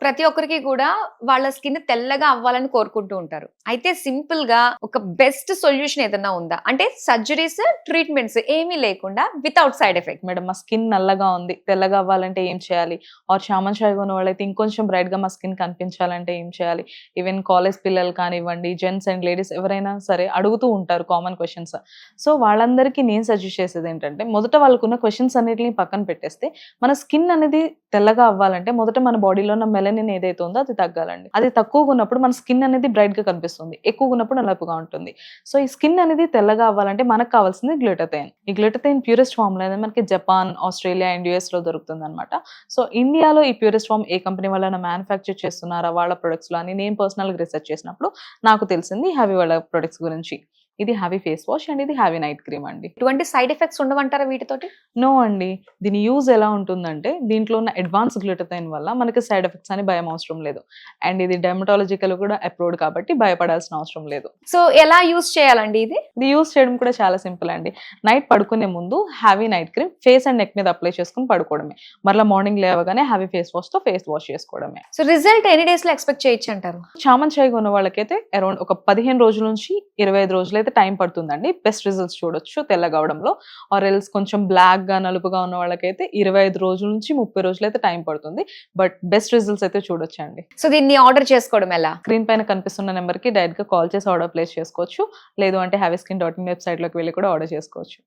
ప్రతి ఒక్కరికి కూడా వాళ్ళ స్కిన్ తెల్లగా అవ్వాలని కోరుకుంటూ ఉంటారు. అయితే సింపుల్ గా ఒక బెస్ట్ సొల్యూషన్ ఏదైనా ఉందా? అంటే సర్జరీస్, ట్రీట్మెంట్స్ ఏమీ లేకుండా వితౌట్ సైడ్ ఎఫెక్ట్. మేడం మా స్కిన్ నల్లగా ఉంది, తెల్లగా అవ్వాలంటే ఏం చేయాలి? ఆర్ చామన్ చాయ్‌గా ఉన్న వాళ్ళైతే ఇంకొంచెం బ్రైట్‌గా మా స్కిన్ కనిపించాలంటే ఏం చేయాలి? ఈవెన్ కాలేజ్ పిల్లలు కానివ్వండి, జెంట్స్ అండ్ లేడీస్ ఎవరైనా సరే అడుగుతూ ఉంటారు కామన్ క్వెషన్స్. సో వాళ్ళందరికీ నేను సజెస్ట్ చేసేది ఏంటంటే, మొదట వాళ్ళకున్న క్వెషన్స్ అన్నిటిని పక్కన పెట్టేస్తే, మన స్కిన్ అనేది తెల్లగా అవ్వాలంటే మొదట మన బాడీలో ఉన్న మెలనిన్ ఏదైతే ఉందో అది తగ్గాలండి. అది తక్కువగా ఉన్నప్పుడు మన స్కిన్ అనేది బ్రైట్ గా కనిపిస్తుంది, ఎక్కువగా ఉన్నప్పుడు నలుపుగా ఉంటుంది. సో ఈ స్కిన్ అనేది తెల్లగా అవ్వాలంటే మనకు కావాల్సింది గ్లూటథైన్. ఈ గ్లూటథైన్ ప్యూరెస్ట్ ఫామ్ లో అనేది మనకి జపాన్, ఆస్ట్రేలియా అండ్ యుఎస్ లో దొరుకుతుంది అనమాట. సో ఇండియాలో ఈ ప్యూరెస్ట్ ఫామ్ ఏ కంపెనీ వల్ల మ్యానుఫ్యాక్చర్ చేస్తున్నారా వాళ్ళ ప్రొడక్ట్స్ లో అని నేను పర్సనల్ గా రీసెర్చ్ చేసినప్పుడు నాకు తెలిసింది హ్యావీ వాళ్ళ ప్రొడక్ట్స్ గురించి. ఇది హ్యావీ ఫేస్ వాష్ అండ్ ఇది హ్యావీ నైట్ క్రీమ్ అండి. ఎటువంటి సైడ్ ఎఫెక్ట్స్ ఉండవంటారా వీటితోటి? నో అండి. దీని యూజ్ ఎలా ఉంటుందంటే, దీంట్లో ఉన్న అడ్వాన్స్ గ్లూటథైన్ వల్ల మనకి సైడ్ ఎఫెక్ట్స్ అని భయం అవసరం లేదు. అండ్ ఇది డెర్మటాలజికల్ కూడా అప్రూవ్డ్ కాబట్టి భయపడాల్సిన అవసరం లేదు. సో ఎలా యూజ్ చేయాలండి ఇది? ఇది యూజ్ చేయడం కూడా చాలా సింపుల్ అండి. నైట్ పడుకునే ముందు heavy night cream face and neck మీద అప్లై చేసుకుని పడుకోవడమే. మరలా మార్నింగ్ లేవగానే హ్యావీ ఫేస్ వాష్ తో ఫేస్ వాష్ చేసుకోవడమే. సో రిజల్ట్ ఎన్ని డేస్ లో ఎక్స్పెక్ట్ చేయొచ్చు అంటారు? చామన్ చాయ్‌గా ఉన్న వాళ్ళకైతే అరౌండ్ ఒక 15 రోజుల నుంచి 25 రోజులు అయితే టైం పడుతుందండి. బెస్ట్ రిజల్ట్స్ చూడొచ్చు తెల్లగా అవడంలో. ఆర్ ఎల్స్ కొంచెం బ్లాక్ గా నలుపుగా ఉన్న వాళ్ళకైతే 25 రోజుల నుంచి 30 రోజులు అయితే టైం పడుతుంది. బట్ బెస్ట్ రిజల్ట్స్ అయితే చూడొచ్చండి. సో దీన్ని ఆర్డర్ చేసుకోవడం ఎలా? స్క్రీన్ పైన కనిపిస్తున్న నెంబర్ కి డైరెక్ట్ గా కాల్ చేసి ఆర్డర్ ప్లేస్ చేసుకోవచ్చు. లేదు అంటే హ్యావీస్కిన్.in వెబ్సైట్ లోకి వెళ్ళి కూడా ఆర్డర్ చేసుకోవచ్చు.